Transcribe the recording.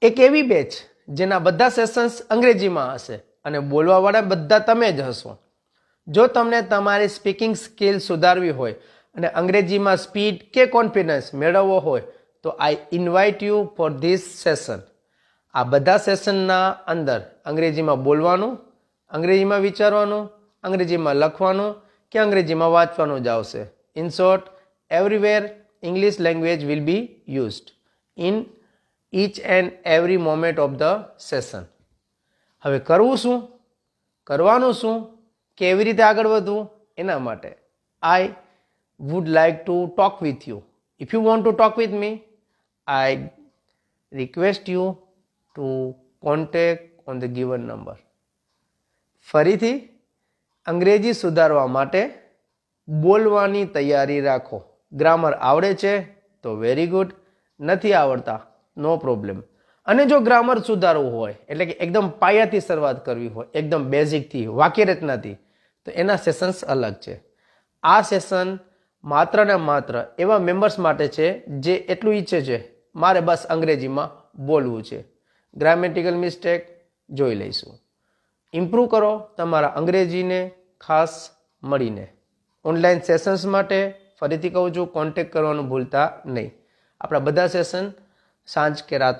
એક એવી બેચ જેના બધા સેશન્સ અંગ્રેજીમાં હશે અને બોલવાવાળા બધા તમે જ હશો. જો તમને તમારી સ્પીકિંગ સ્કિલ સુધારવી હોય અને અંગ્રેજીમાં સ્પીડ કે કોન્ફિડન્સ મેળવવો હોય તો I invite you for this session. આ બધા સેશનના અંદર અંગ્રેજીમાં બોલવાનું, અંગ્રેજીમાં વિચારવાનું, અંગ્રેજીમાં લખવાનું કે અંગ્રેજીમાં વાંચવાનું જ આવશે. In short, everywhere English language will be used in each and every moment of the session. હવે કરવું શું, કરવાનું શું, કેવી રીતે આગળ વધવું, એના માટે I would like to talk with you. If you want to talk with me, I request you to contact on the given number. ફરીથી અંગ્રેજી સુધારવા માટે બોલવાની તૈયારી રાખો. ગ્રામર આવડે છે તો વેરી ગુડ, નથી આવડતા નો પ્રોબ્લેમ. અને જો ગ્રામર સુધારવું હોય એટલે કે એકદમ પાયાથી શરૂઆત કરવી હોય, એકદમ બેઝિકથી, વાક્યરચનાથી, તો એના સેશન્સ અલગ છે. આ સેશન માત્ર ને માત્ર એવા મેમ્બર્સ માટે છે જે એટલું ઈચ્છે છે મારે બસ અંગ્રેજીમાં બોલવું છે. ગ્રામેટિકલ મિસ્ટેક જોઈ લઈશું. ઇમ્પ્રૂવ કરો તમારા અંગ્રેજીને ખાસ મળીને. ઓનલાઈન સેશન્સ માટે ફરીથી કહું છું, કોન્ટેક્ટ કરવાનું ભૂલતા નહીં. આપણા બધા સેશન સાંજ કે રાત